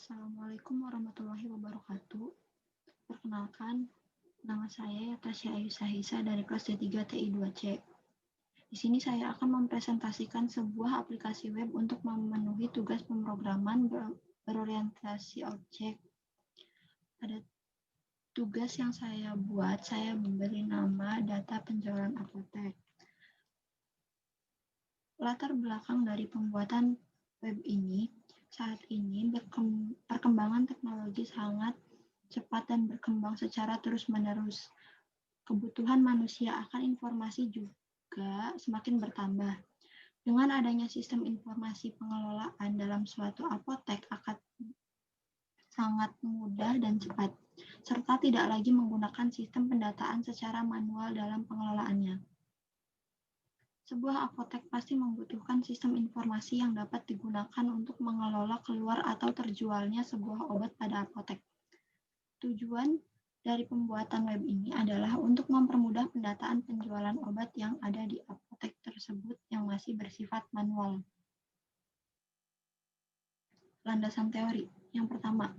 Assalamualaikum warahmatullahi wabarakatuh. Perkenalkan, nama saya Tasya Ayu Sahisa dari kelas D3 TI2C. Di sini saya akan mempresentasikan sebuah aplikasi web untuk memenuhi tugas pemrograman berorientasi objek. Pada tugas yang saya buat, saya memberi nama data penjualan apotek. Latar belakang dari pembuatan web ini, saat ini perkembangan teknologi sangat cepat dan berkembang secara terus-menerus. Kebutuhan manusia akan informasi juga semakin bertambah. Dengan adanya sistem informasi pengelolaan dalam suatu apotek akan sangat mudah dan cepat, serta tidak lagi menggunakan sistem pendataan secara manual dalam pengelolaannya. Sebuah apotek pasti membutuhkan sistem informasi yang dapat digunakan untuk mengelola keluar atau terjualnya sebuah obat pada apotek. Tujuan dari pembuatan web ini adalah untuk mempermudah pendataan penjualan obat yang ada di apotek tersebut yang masih bersifat manual. Landasan teori. Yang pertama,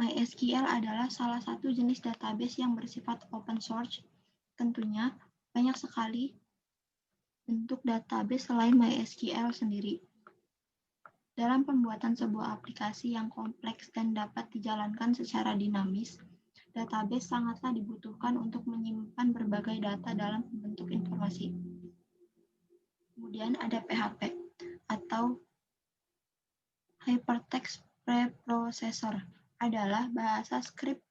MySQL adalah salah satu jenis database yang bersifat open source. Tentunya banyak sekali bentuk database selain MySQL sendiri. Dalam pembuatan sebuah aplikasi yang kompleks dan dapat dijalankan secara dinamis, database sangatlah dibutuhkan untuk menyimpan berbagai data dalam bentuk informasi. Kemudian ada PHP atau Hypertext Preprocessor, adalah bahasa skrip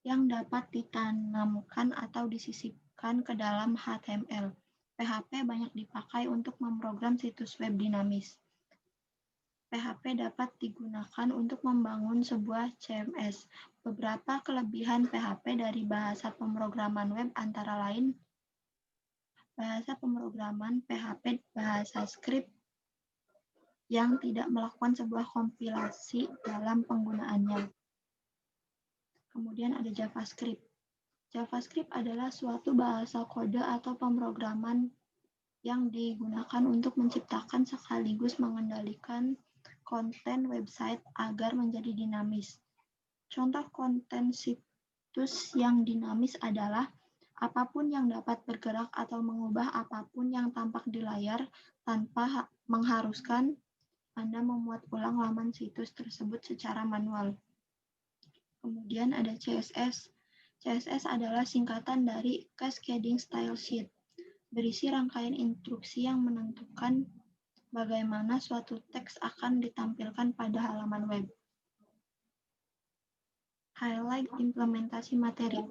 yang dapat ditanamkan atau disisipkan ke dalam HTML. PHP banyak dipakai untuk memprogram situs web dinamis. PHP dapat digunakan untuk membangun sebuah CMS. Beberapa kelebihan PHP dari bahasa pemrograman web antara lain bahasa pemrograman PHP bahasa skrip yang tidak melakukan sebuah kompilasi dalam penggunaannya. Kemudian ada JavaScript. JavaScript adalah suatu bahasa kode atau pemrograman yang digunakan untuk menciptakan sekaligus mengendalikan konten website agar menjadi dinamis. Contoh konten situs yang dinamis adalah apapun yang dapat bergerak atau mengubah apapun yang tampak di layar tanpa mengharuskan Anda memuat ulang laman situs tersebut secara manual. Kemudian ada CSS. CSS adalah singkatan dari Cascading Style Sheet, berisi rangkaian instruksi yang menentukan bagaimana suatu teks akan ditampilkan pada halaman web. Highlight implementasi materi.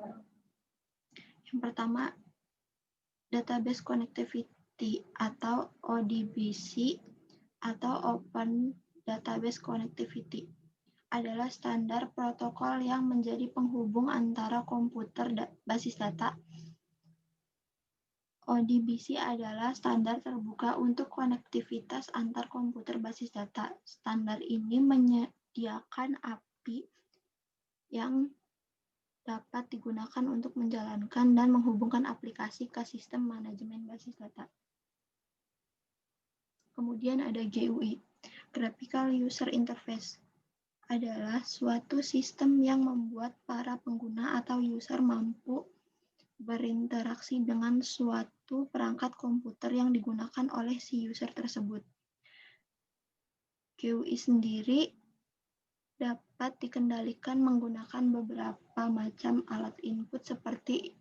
Yang pertama, Database Connectivity atau ODBC atau Open Database Connectivity adalah standar protokol yang menjadi penghubung antara komputer basis data. ODBC adalah standar terbuka untuk konektivitas antar komputer basis data. Standar ini menyediakan API yang dapat digunakan untuk menjalankan dan menghubungkan aplikasi ke sistem manajemen basis data. Kemudian ada GUI, Graphical User Interface, adalah suatu sistem yang membuat para pengguna atau user mampu berinteraksi dengan suatu perangkat komputer yang digunakan oleh si user tersebut. GUI sendiri dapat dikendalikan menggunakan beberapa macam alat input seperti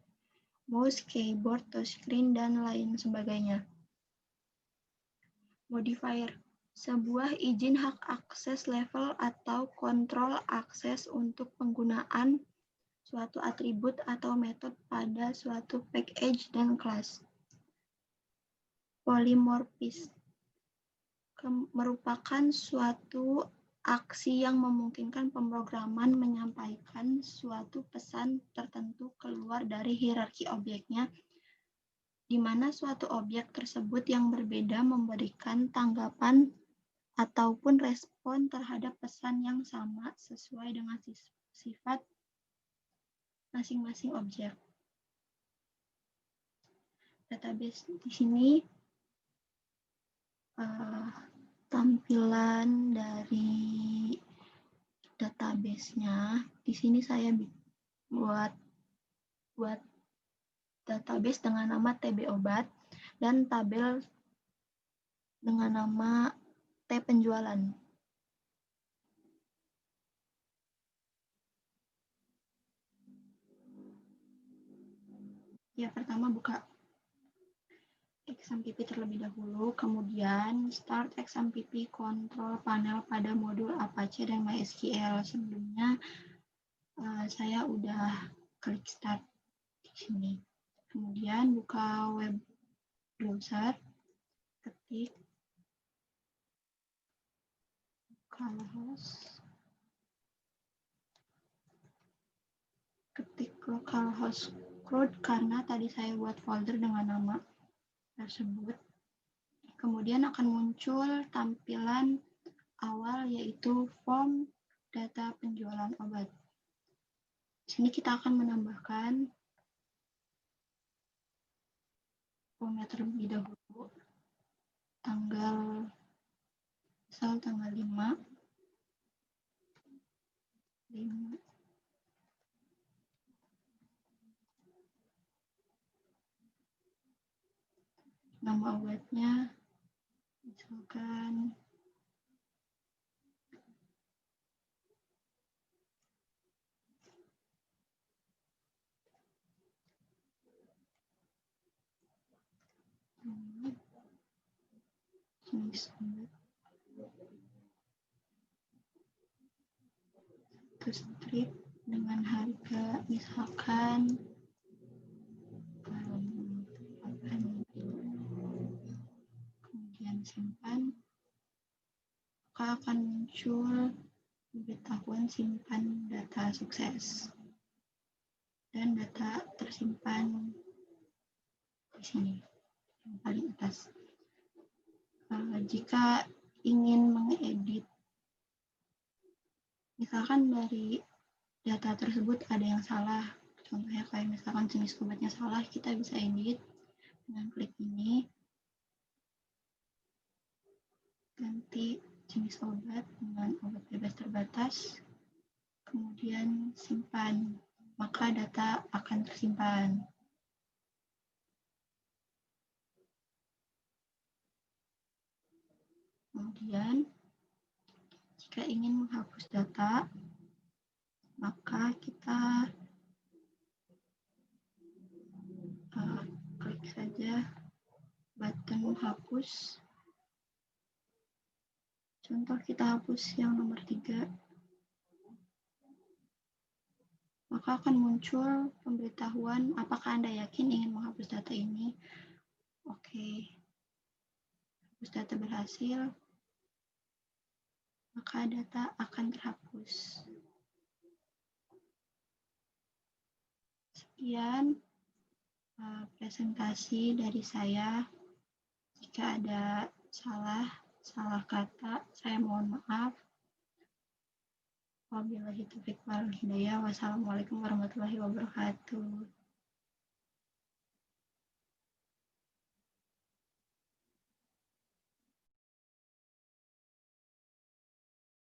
mouse, keyboard, touchscreen, dan lain sebagainya. Modifier, sebuah izin hak akses level atau kontrol akses untuk penggunaan suatu atribut atau metode pada suatu package dan kelas. Polymorphism merupakan suatu aksi yang memungkinkan pemrograman menyampaikan suatu pesan tertentu keluar dari hierarki objeknya, di mana suatu objek tersebut yang berbeda memberikan tanggapan ataupun respon terhadap pesan yang sama sesuai dengan sifat masing-masing objek. Database di sini tampilan dari database-nya. Di sini saya buat database dengan nama TB obat dan tabel dengan nama T penjualan. Ya, pertama buka XMPP terlebih dahulu, kemudian start XMPP control panel pada modul Apache dan MySQL. Sebelumnya saya udah klik start di sini. Kemudian buka web browser, ketik localhost, ketik localhost root karena tadi saya buat folder dengan nama tersebut. Kemudian akan muncul tampilan awal yaitu form data penjualan obat. Di sini kita akan menambahkan formnya terlebih dahulu, misal tanggal 5, nama obatnya misalkan jenis obat satu strip dengan harga misalkan kemudian simpan, maka akan muncul pemberitahuan simpan data sukses dan data tersimpan di sini yang paling atas. Jika ingin mengedit, misalkan dari data tersebut ada yang salah, contohnya kayak misalkan jenis obatnya salah, kita bisa edit dengan klik ini, ganti jenis obat dengan obat bebas terbatas, kemudian simpan, maka data akan tersimpan. Kemudian, jika ingin menghapus data, maka kita klik saja button hapus. Contoh kita hapus yang nomor 3. Maka akan muncul pemberitahuan apakah Anda yakin ingin menghapus data ini. Oke. Hapus data berhasil. Maka data akan terhapus. Sekian presentasi dari saya. Jika ada salah kata, saya mohon maaf. Wabillahi taufiq wal hidayah. Wassalamualaikum warahmatullahi wabarakatuh.